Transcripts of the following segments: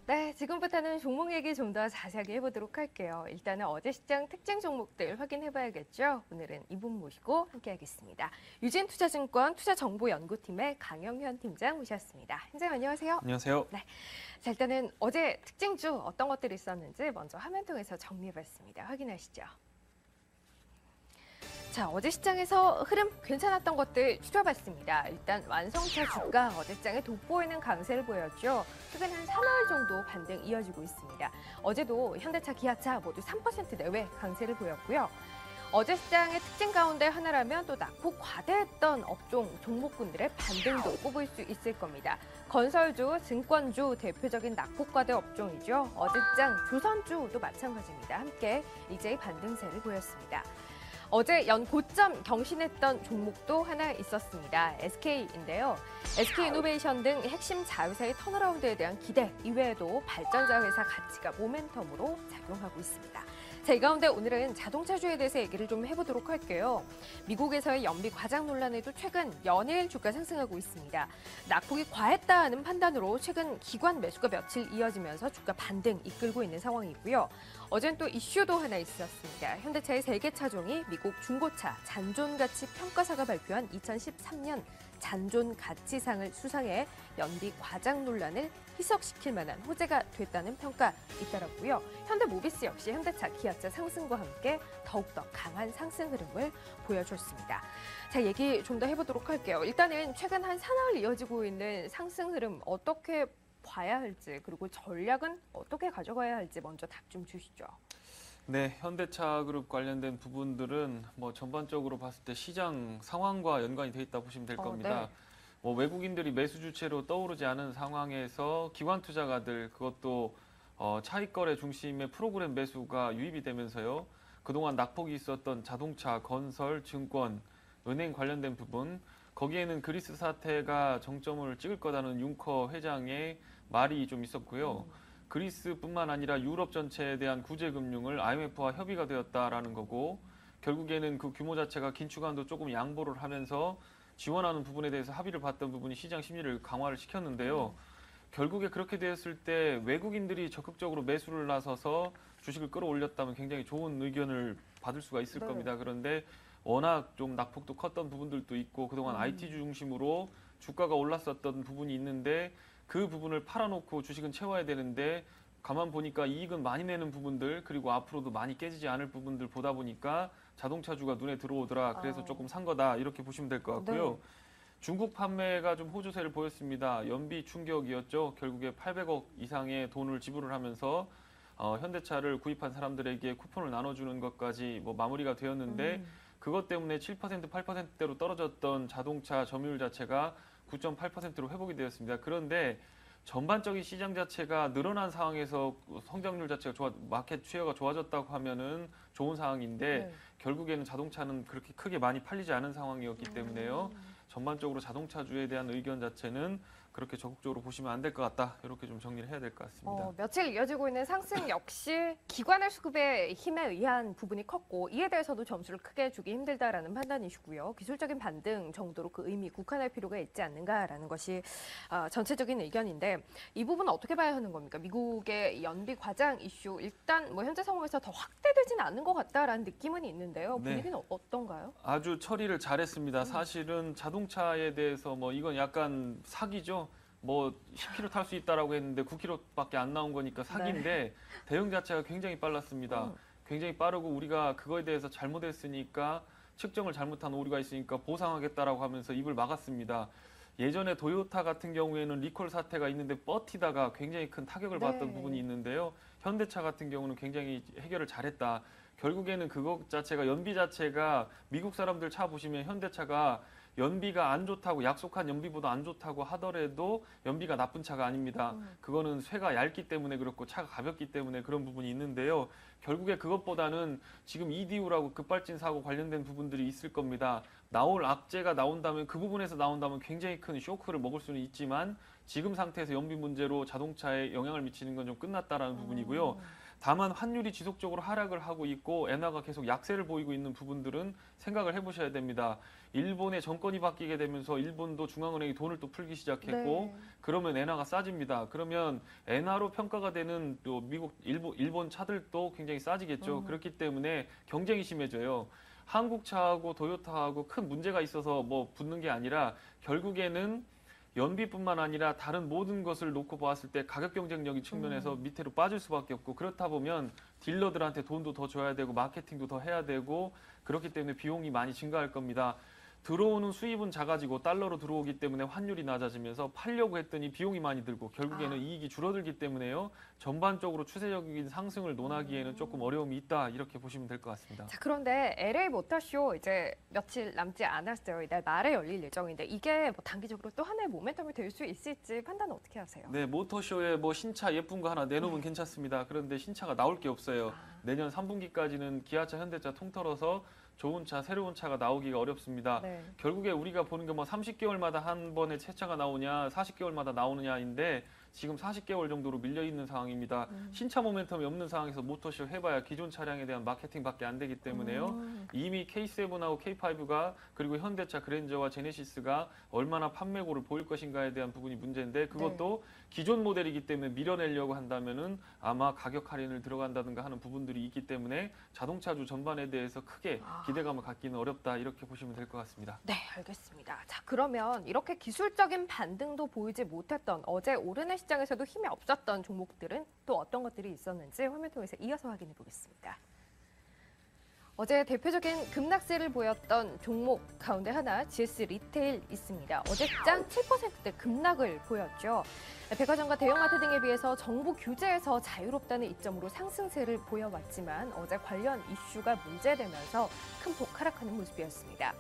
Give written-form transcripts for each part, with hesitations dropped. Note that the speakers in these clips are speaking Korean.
네, 지금부터는 종목 얘기 좀 더 자세하게 해보도록 할게요. 일단은 어제 시장 특징 종목들 확인해봐야겠죠. 오늘은 이분 모시고 함께하겠습니다. 유진투자증권 투자정보연구팀의 강영현 팀장 모셨습니다. 팀장 안녕하세요. 안녕하세요. 네, 자 일단은 어제 특징주 어떤 것들이 있었는지 먼저 화면 통해서 정리해봤습니다. 확인하시죠. 자, 어제 시장에서 흐름 괜찮았던 것들 추려봤습니다. 일단 완성차 주가 어제 시장에 돋보이는 강세를 보였죠. 최근 한 3월 정도 반등 이어지고 있습니다. 어제도 현대차, 기아차 모두 3% 내외 강세를 보였고요. 어제 시장의 특징 가운데 하나라면 또 낙폭 과대했던 업종 종목군들의 반등도 꼽을 수 있을 겁니다. 건설주, 증권주 대표적인 낙폭 과대 업종이죠. 어제 시장 조선주도 마찬가지입니다. 함께 이제 반등세를 보였습니다. 어제 연 고점 경신했던 종목도 하나 있었습니다. SK인데요. SK이노베이션 등 핵심 자회사의 턴어라운드에 대한 기대 이외에도 발전자 회사 가치가 모멘텀으로 작용하고 있습니다. 자, 이 가운데 오늘은 자동차주에 대해서 얘기를 좀 해보도록 할게요. 미국에서의 연비 과장 논란에도 최근 연일 주가 상승하고 있습니다. 낙폭이 과했다는 판단으로 최근 기관 매수가 며칠 이어지면서 주가 반등 이끌고 있는 상황이고요. 어젠 또 이슈도 하나 있었습니다. 현대차의 세계 차종이 미국 중고차 잔존가치 평가사가 발표한 2013년 잔존가치상을 수상해 연비 과장 논란을 희석시킬 만한 호재가 됐다는 평가 잇따랐고요. 현대모비스 역시 현대차, 기아차 상승과 함께 더욱더 강한 상승 흐름을 보여줬습니다. 자, 얘기 좀 더 해보도록 할게요. 일단은 최근 한 사나흘 이어지고 있는 상승 흐름 어떻게 봐야 할지, 그리고 전략은 어떻게 가져가야 할지 먼저 답 좀 주시죠. 네, 현대차 그룹 관련된 부분들은 뭐 전반적으로 봤을 때 시장 상황과 연관이 돼 있다 보시면 될 겁니다. 네. 뭐 외국인들이 매수 주체로 떠오르지 않은 상황에서 기관 투자가들 그것도 차익 거래 중심의 프로그램 매수가 유입이 되면서요. 그동안 낙폭이 있었던 자동차, 건설, 증권, 은행 관련된 부분 거기에는 그리스 사태가 정점을 찍을 거다는 융커 회장의 말이 좀 있었고요. 그리스뿐만 아니라 유럽 전체에 대한 구제 금융을 IMF와 협의가 되었다라는 거고 결국에는 그 규모 자체가 긴축안도 조금 양보를 하면서 지원하는 부분에 대해서 합의를 봤던 부분이 시장 심리를 강화를 시켰는데요. 결국에 그렇게 되었을 때 외국인들이 적극적으로 매수를 나서서 주식을 끌어올렸다면 굉장히 좋은 의견을 받을 수가 있을 겁니다. 그런데 워낙 좀 낙폭도 컸던 부분들도 있고 그동안 IT주 중심으로 주가가 올랐었던 부분이 있는데 그 부분을 팔아놓고 주식은 채워야 되는데 가만 보니까 이익은 많이 내는 부분들 그리고 앞으로도 많이 깨지지 않을 부분들 보다 보니까 자동차주가 눈에 들어오더라. 그래서 조금 산 거다. 이렇게 보시면 될 것 같고요. 네. 중국 판매가 좀 호조세를 보였습니다. 연비 충격이었죠. 결국에 800억 이상의 돈을 지불을 하면서 현대차를 구입한 사람들에게 쿠폰을 나눠주는 것까지 뭐 마무리가 되었는데 그것 때문에 7%, 8%대로 떨어졌던 자동차 점유율 자체가 9.8%로 회복이 되었습니다. 그런데 전반적인 시장 자체가 늘어난 상황에서 성장률 자체가 마켓 쉐어가 좋아졌다고 하면은 좋은 상황인데 결국에는 자동차는 그렇게 크게 많이 팔리지 않은 상황이었기 때문에요. 전반적으로 자동차주에 대한 의견 자체는 그렇게 적극적으로 보시면 안 될 것 같다. 이렇게 좀 정리를 해야 될 것 같습니다. 며칠 이어지고 있는 상승 역시 기관의 수급의 힘에 의한 부분이 컸고 이에 대해서도 점수를 크게 주기 힘들다라는 판단이시고요. 기술적인 반등 정도로 그 의미 국한할 필요가 있지 않는가라는 것이 전체적인 의견인데 이 부분은 어떻게 봐야 하는 겁니까? 미국의 연비 과장 이슈 일단 뭐 현재 상황에서 더 확대되지는 않는 것 같다라는 느낌은 있는데요. 분위기는 어떤가요? 아주 처리를 잘했습니다. 사실은 자동차에 대해서 뭐 이건 약간 사기죠. 뭐 10km 탈 수 있다라고 했는데 9km밖에 안 나온 거니까 사기인데 대응 자체가 굉장히 빨랐습니다. 굉장히 빠르고 우리가 그거에 대해서 잘못했으니까 측정을 잘못한 오류가 있으니까 보상하겠다라고 하면서 입을 막았습니다. 예전에 도요타 같은 경우에는 리콜 사태가 있는데 버티다가 굉장히 큰 타격을 받던 부분이 있는데요. 현대차 같은 경우는 굉장히 해결을 잘했다. 결국에는 그것 자체가 연비 자체가 미국 사람들 차 보시면 현대차가 연비가 안 좋다고 약속한 연비보다 안 좋다고 하더라도 연비가 나쁜 차가 아닙니다. 그거는 쇠가 얇기 때문에 그렇고 차가 가볍기 때문에 그런 부분이 있는데요. 결국에 그것보다는 지금 EDU라고 급발진 사고 관련된 부분들이 있을 겁니다. 나올 악재가 나온다면 그 부분에서 나온다면 굉장히 큰 쇼크를 먹을 수는 있지만 지금 상태에서 연비 문제로 자동차에 영향을 미치는 건 좀 끝났다라는 부분이고요. 다만 환율이 지속적으로 하락을 하고 있고 엔화가 계속 약세를 보이고 있는 부분들은 생각을 해보셔야 됩니다. 일본의 정권이 바뀌게 되면서 일본도 중앙은행이 돈을 또 풀기 시작했고 네. 그러면 엔화가 싸집니다. 그러면 엔화로 평가가 되는 또 미국, 일본 차들도 굉장히 싸지겠죠. 그렇기 때문에 경쟁이 심해져요. 한국차하고 도요타하고 큰 문제가 있어서 뭐 붙는 게 아니라 결국에는 연비뿐만 아니라 다른 모든 것을 놓고 보았을 때 가격 경쟁력이 측면에서 밑으로 빠질 수밖에 없고 그렇다 보면 딜러들한테 돈도 더 줘야 되고 마케팅도 더 해야 되고 그렇기 때문에 비용이 많이 증가할 겁니다. 들어오는 수입은 작아지고 달러로 들어오기 때문에 환율이 낮아지면서 팔려고 했더니 비용이 많이 들고 결국에는 이익이 줄어들기 때문에요. 전반적으로 추세적인 상승을 논하기에는 조금 어려움이 있다 이렇게 보시면 될 것 같습니다. 자, 그런데 LA 모터쇼 이제 며칠 남지 않았어요. 이달 말에 열릴 예정인데 이게 뭐 단기적으로 또 하나의 모멘텀이 될 수 있을지 판단은 어떻게 하세요? 네, 모터쇼에 뭐 신차 예쁜 거 하나 내놓으면 괜찮습니다. 그런데 신차가 나올 게 없어요. 내년 3분기까지는 기아차, 현대차 통틀어서 좋은 차, 새로운 차가 나오기가 어렵습니다. 네. 결국에 우리가 보는 게 뭐 30개월마다 한 번에 새 차가 나오냐, 40개월마다 나오느냐인데 지금 40개월 정도로 밀려 있는 상황입니다. 신차 모멘텀이 없는 상황에서 모터쇼 해봐야 기존 차량에 대한 마케팅밖에 안 되기 때문에요. 이미 K7하고 K5가 그리고 현대차 그랜저와 제네시스가 얼마나 판매고를 보일 것인가에 대한 부분이 문제인데 그것도 기존 모델이기 때문에 밀어내려고 한다면은 아마 가격 할인을 들어간다든가 하는 부분들이 있기 때문에 자동차주 전반에 대해서 크게 기대감을 갖기는 어렵다 이렇게 보시면 될 것 같습니다. 네, 알겠습니다. 자, 그러면 이렇게 기술적인 반등도 보이지 못했던 어제 오르는 시장에서도 힘이 없었던 종목들은 또 어떤 것들이 있었는지 화면 통해서 이어서 확인해 보겠습니다. 어제 대표적인 급락세를 보였던 종목 가운데 하나 GS 리테일 있습니다. 어제 시장 7%대 급락을 보였죠. 백화점과 대형마트 등에 비해서 정부 규제에서 자유롭다는 이점으로 상승세를 보여왔지만 어제 관련 이슈가 문제되면서 큰 폭 하락하는 모습이었습니다.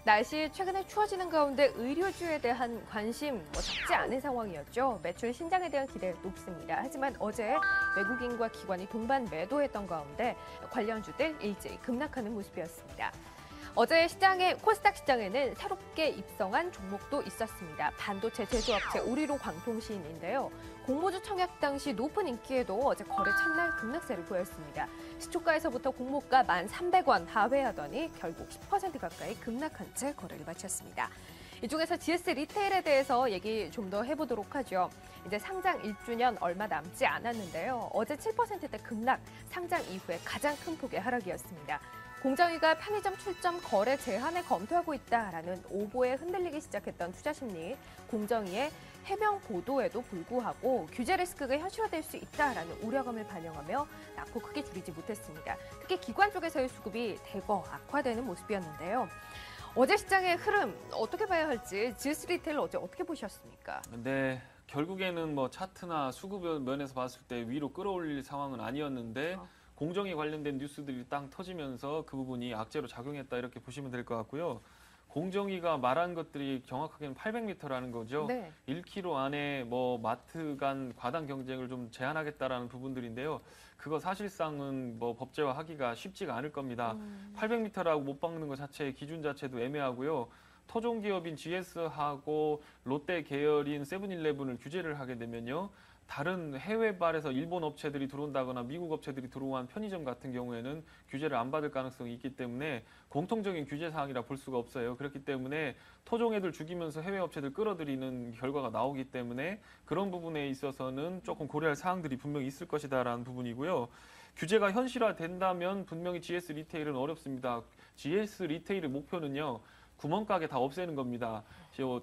날씨 최근에 추워지는 가운데 의류주에 대한 관심 적지 않은 상황이었죠. 매출 신장에 대한 기대 높습니다. 하지만 어제 외국인과 기관이 동반 매도했던 가운데 관련주들 일제히 급락하는 모습이었습니다. 어제 코스닥 시장에는 새롭게 입성한 종목도 있었습니다. 반도체 제조업체 오리로 광통시인인데요. 공모주 청약 당시 높은 인기에도 어제 거래 첫날 급락세를 보였습니다. 시초가에서부터 공모가 1,300원 하회하더니 결국 10% 가까이 급락한 채 거래를 마쳤습니다. 이 중에서 GS 리테일에 대해서 얘기 좀 더 해보도록 하죠. 이제 상장 1주년 얼마 남지 않았는데요. 어제 7%대 급락, 상장 이후에 가장 큰 폭의 하락이었습니다. 공정위가 편의점 출점 거래 제한을 검토하고 있다라는 오보에 흔들리기 시작했던 투자 심리, 공정위의 해명 보도에도 불구하고 규제 리스크가 현실화될 수 있다라는 우려감을 반영하며 낙폭 크게 줄이지 못했습니다. 특히 기관 쪽에서의 수급이 대거 악화되는 모습이었는데요. 어제 시장의 흐름 어떻게 봐야 할지 GS 리테일 어제 어떻게 보셨습니까? 네, 결국에는 뭐 차트나 수급 면에서 봤을 때 위로 끌어올릴 상황은 아니었는데 공정에 관련된 뉴스들이 땅 터지면서 그 부분이 악재로 작용했다 이렇게 보시면 될 것 같고요. 공정위가 말한 것들이 정확하게는 800m라는 거죠. 네. 1km 안에 뭐 마트 간 과당 경쟁을 좀 제한하겠다라는 부분들인데요. 그거 사실상은 뭐 법제화하기가 쉽지가 않을 겁니다. 800m라고 못 박는 것 자체의 기준 자체도 애매하고요. 토종 기업인 GS하고 롯데 계열인 세븐일레븐을 규제를 하게 되면요. 다른 해외발에서 일본 업체들이 들어온다거나 미국 업체들이 들어온 편의점 같은 경우에는 규제를 안 받을 가능성이 있기 때문에 공통적인 규제 사항이라 볼 수가 없어요. 그렇기 때문에 토종 애들 죽이면서 해외 업체들 끌어들이는 결과가 나오기 때문에 그런 부분에 있어서는 조금 고려할 사항들이 분명히 있을 것이다라는 부분이고요. 규제가 현실화된다면 분명히 GS 리테일은 어렵습니다. GS 리테일의 목표는요. 구멍가게 다 없애는 겁니다.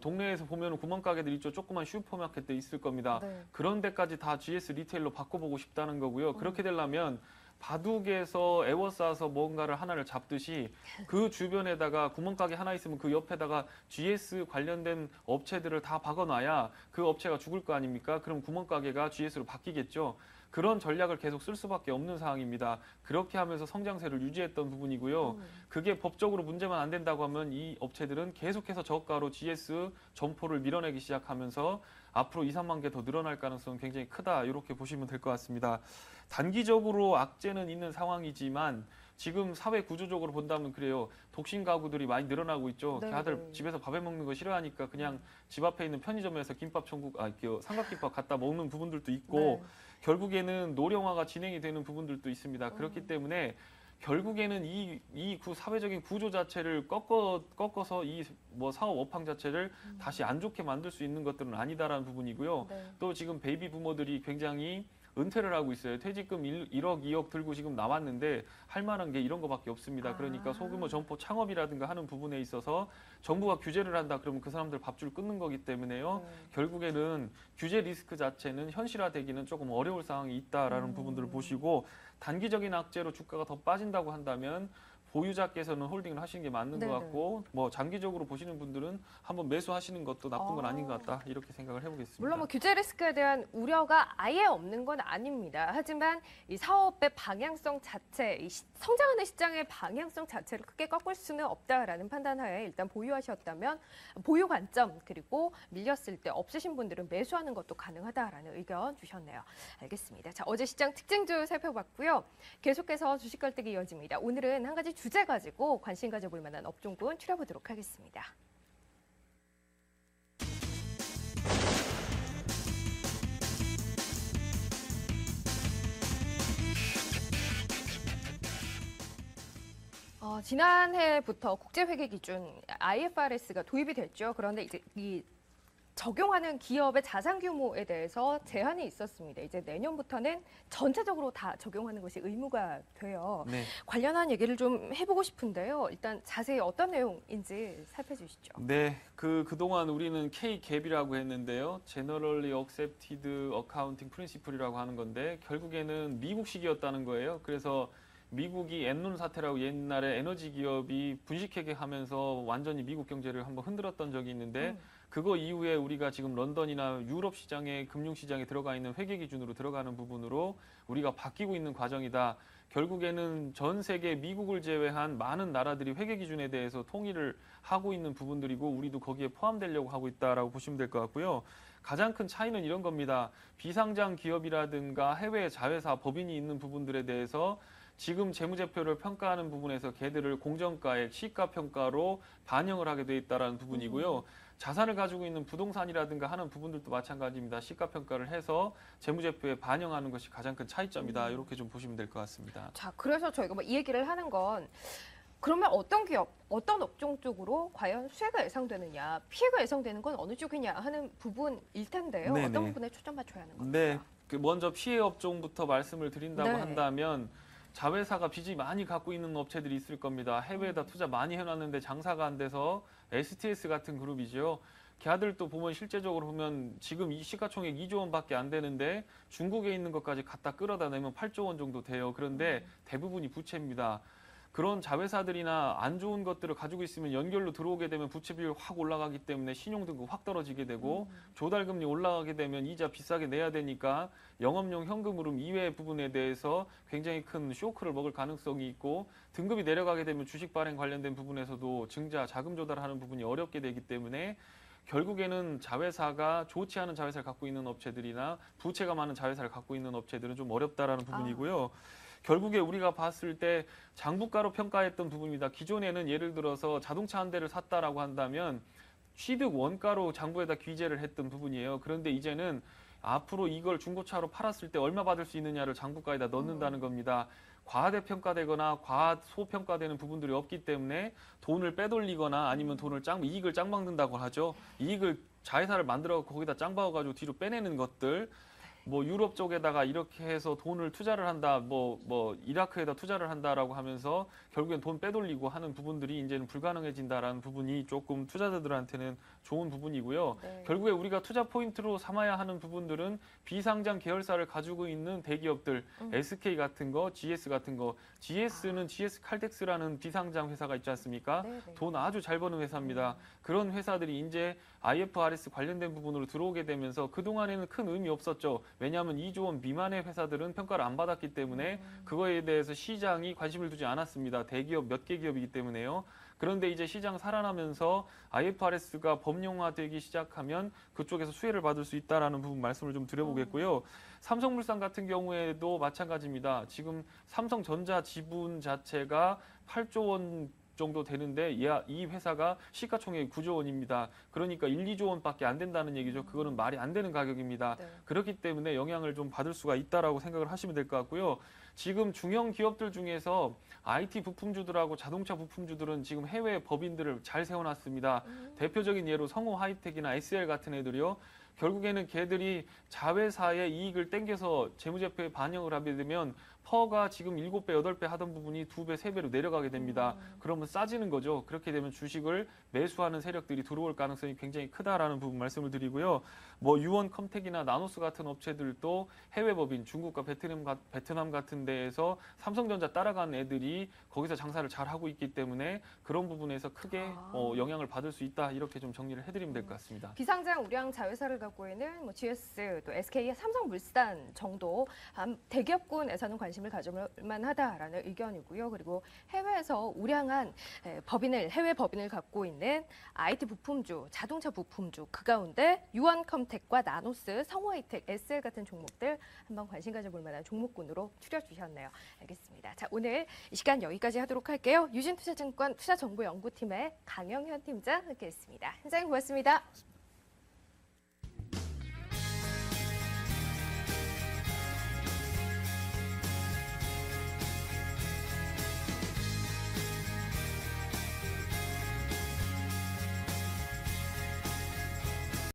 동네에서 보면 구멍가게들 있죠. 조그만 슈퍼마켓도 있을 겁니다. 네. 그런 데까지 다 GS 리테일로 바꿔보고 싶다는 거고요. 그렇게 되려면 바둑에서 에워싸서 뭔가를 하나를 잡듯이 그 주변에다가 구멍가게 하나 있으면 그 옆에다가 GS 관련된 업체들을 다 박아놔야 그 업체가 죽을 거 아닙니까? 그럼 구멍가게가 GS로 바뀌겠죠. 그런 전략을 계속 쓸 수밖에 없는 상황입니다. 그렇게 하면서 성장세를 유지했던 부분이고요. 그게 법적으로 문제만 안 된다고 하면 이 업체들은 계속해서 저가로 GS 점포를 밀어내기 시작하면서 앞으로 2, 3만 개 더 늘어날 가능성은 굉장히 크다. 이렇게 보시면 될 것 같습니다. 단기적으로 악재는 있는 상황이지만 지금 사회 구조적으로 본다면 그래요. 독신 가구들이 많이 늘어나고 있죠. 네, 다들 네. 집에서 밥해 먹는 거 싫어하니까 그냥 집 앞에 있는 편의점에서 김밥 천국, 그 삼각김밥 갖다 먹는 부분들도 있고 네. 결국에는 노령화가 진행이 되는 부분들도 있습니다. 그렇기 때문에 결국에는 이 사회적인 구조 자체를 꺾어서 이 뭐 사업 업황 자체를 다시 안 좋게 만들 수 있는 것들은 아니다라는 부분이고요. 네. 또 지금 베이비 부모들이 굉장히 은퇴를 하고 있어요. 퇴직금 1억, 2억 들고 지금 나왔는데 할 만한 게 이런 거밖에 없습니다. 그러니까 소규모 점포 창업이라든가 하는 부분에 있어서 정부가 규제를 한다 그러면 그 사람들 밥줄 끊는 거기 때문에요. 네. 결국에는 규제 리스크 자체는 현실화되기는 조금 어려울 상황이 있다라는 부분들을 보시고 단기적인 악재로 주가가 더 빠진다고 한다면 보유자께서는 홀딩을 하시는 게 맞는 것 네네. 같고 뭐 장기적으로 보시는 분들은 한번 매수하시는 것도 나쁜 건 아닌 것 같다 이렇게 생각을 해보겠습니다. 물론 뭐 규제 리스크에 대한 우려가 아예 없는 건 아닙니다. 하지만 이 사업의 방향성 자체, 성장하는 시장의 방향성 자체를 크게 꺾을 수는 없다라는 판단하에 일단 보유하셨다면 보유 관점 그리고 밀렸을 때 없으신 분들은 매수하는 것도 가능하다라는 의견 주셨네요. 알겠습니다. 자, 어제 시장 특징주 살펴봤고요. 계속해서 주식 갈등이 이어집니다. 오늘은 한 가지 주제 가지고 관심 가져볼 만한 업종군 추려보도록 하겠습니다. 지난해부터 국제회계 기준 IFRS가 도입이 됐죠. 그런데 이제 이 적용하는 기업의 자산 규모에 대해서 제한이 있었습니다. 이제 내년부터는 전체적으로 다 적용하는 것이 의무가 돼요. 네. 관련한 얘기를 좀 해보고 싶은데요. 일단 자세히 어떤 내용인지 살펴주시죠. 네, 그동안 우리는 K-갭이라고 했는데요. Generally Accepted Accounting Principle이라고 하는 건데 결국에는 미국식이었다는 거예요. 그래서 미국이 엔론 사태라고 옛날에 에너지 기업이 분식회계하면서 완전히 미국 경제를 한번 흔들었던 적이 있는데 그거 이후에 우리가 지금 런던이나 유럽 시장에 금융시장에 들어가 있는 회계 기준으로 들어가는 부분으로 우리가 바뀌고 있는 과정이다. 결국에는 전 세계 미국을 제외한 많은 나라들이 회계 기준에 대해서 통일을 하고 있는 부분들이고 우리도 거기에 포함되려고 하고 있다라고 보시면 될 것 같고요. 가장 큰 차이는 이런 겁니다. 비상장 기업이라든가 해외 자회사 법인이 있는 부분들에 대해서 지금 재무제표를 평가하는 부분에서 걔들을 공정가액, 시가평가로 반영을 하게 돼 있다는 부분이고요. 자산을 가지고 있는 부동산이라든가 하는 부분들도 마찬가지입니다. 시가평가를 해서 재무제표에 반영하는 것이 가장 큰 차이점이다. 이렇게 좀 보시면 될 것 같습니다. 자, 그래서 저희가 뭐 이 얘기를 하는 건 그러면 어떤 기업, 어떤 업종 쪽으로 과연 수혜가 예상되느냐, 피해가 예상되는 건 어느 쪽이냐 하는 부분일 텐데요. 네네. 어떤 부분에 초점 맞춰야 하는 겁니까? 네, 먼저 피해 업종부터 말씀을 드린다고 네. 한다면 자회사가 빚이 많이 갖고 있는 업체들이 있을 겁니다. 해외에다 투자 많이 해놨는데 장사가 안 돼서 STS 같은 그룹이죠. 걔들도 보면 실제적으로 보면 지금 이 시가총액 2조 원밖에 안 되는데 중국에 있는 것까지 갖다 끌어다 내면 8조 원 정도 돼요. 그런데 대부분이 부채입니다. 그런 자회사들이나 안 좋은 것들을 가지고 있으면 연결로 들어오게 되면 부채 비율 확 올라가기 때문에 신용등급 확 떨어지게 되고 조달금리 올라가게 되면 이자 비싸게 내야 되니까 영업용 현금 흐름 이외의 부분에 대해서 굉장히 큰 쇼크를 먹을 가능성이 있고 등급이 내려가게 되면 주식 발행 관련된 부분에서도 증자, 자금 조달하는 부분이 어렵게 되기 때문에 결국에는 자회사가 좋지 않은 자회사를 갖고 있는 업체들이나 부채가 많은 자회사를 갖고 있는 업체들은 좀 어렵다라는 부분이고요. 결국에 우리가 봤을 때 장부가로 평가했던 부분입니다. 기존에는 예를 들어서 자동차 한 대를 샀다라고 한다면 취득 원가로 장부에다 기재를 했던 부분이에요. 그런데 이제는 앞으로 이걸 중고차로 팔았을 때 얼마 받을 수 있느냐를 장부가에다 넣는다는 겁니다. 과대평가되거나 과소평가되는 부분들이 없기 때문에 돈을 빼돌리거나 아니면 이익을 짱박는다고 하죠. 이익을 자회사를 만들어 거기다 짱박아가지고 뒤로 빼내는 것들. 뭐 유럽 쪽에다가 이렇게 해서 돈을 투자를 한다, 뭐 이라크에다 투자를 한다라고 하면서 결국엔 돈 빼돌리고 하는 부분들이 이제는 불가능해진다라는 부분이 조금 투자자들한테는 좋은 부분이고요. 네. 결국에 우리가 투자 포인트로 삼아야 하는 부분들은 비상장 계열사를 가지고 있는 대기업들, SK 같은 거, GS 같은 거, GS는 GS 칼텍스라는 비상장 회사가 있지 않습니까? 네네. 돈 아주 잘 버는 회사입니다. 그런 회사들이 이제 IFRS 관련된 부분으로 들어오게 되면서 그동안에는 큰 의미 없었죠. 왜냐하면 2조 원 미만의 회사들은 평가를 안 받았기 때문에 그거에 대해서 시장이 관심을 두지 않았습니다. 대기업 몇 개 기업이기 때문에요. 그런데 이제 시장 살아나면서 IFRS가 법령화되기 시작하면 그쪽에서 수혜를 받을 수 있다라는 부분 말씀을 좀 드려보겠고요. 삼성물산 같은 경우에도 마찬가지입니다. 지금 삼성전자 지분 자체가 8조 원 정도 되는데 이 회사가 시가총액이 9조 원입니다. 그러니까 1, 2조 원밖에 안 된다는 얘기죠. 그거는 말이 안 되는 가격입니다. 네. 그렇기 때문에 영향을 좀 받을 수가 있다라고 생각을 하시면 될 것 같고요. 지금 중형 기업들 중에서 IT 부품주들하고 자동차 부품주들은 지금 해외 법인들을 잘 세워놨습니다. 대표적인 예로 성호 하이텍이나 SL 같은 애들이요. 결국에는 걔들이 자회사의 이익을 땡겨서 재무제표에 반영을 하게 되면 퍼가 지금 7배, 8배 하던 부분이 2배, 3배로 내려가게 됩니다. 그러면 싸지는 거죠. 그렇게 되면 주식을 매수하는 세력들이 들어올 가능성이 굉장히 크다라는 부분 말씀을 드리고요. 뭐 유원 컴텍이나 나노스 같은 업체들도 해외 법인 중국과 베트남 같은 데에서 삼성전자 따라간 애들이 거기서 장사를 잘 하고 있기 때문에 그런 부분에서 크게 영향을 받을 수 있다. 이렇게 좀 정리를 해드리면 될 것 같습니다. 비상장 우량 자회사를 갖고 있는 뭐 GS, 또 SK, 삼성물산 정도 대기업군에서는 관심을 가져볼 만하다라는 의견이고요. 그리고 해외에서 우량한 해외 법인을 갖고 있는 IT 부품주, 자동차 부품주 그 가운데 유원컴텍과 나노스, 성호하이텍, SL 같은 종목들 한번 관심 가져볼 만한 종목군으로 추려주셨네요. 알겠습니다. 자, 오늘 이 시간 여기까지 하도록 할게요. 유진투자증권 투자정보연구팀의 강영현 팀장 함께했습니다. 팀장님 고맙습니다.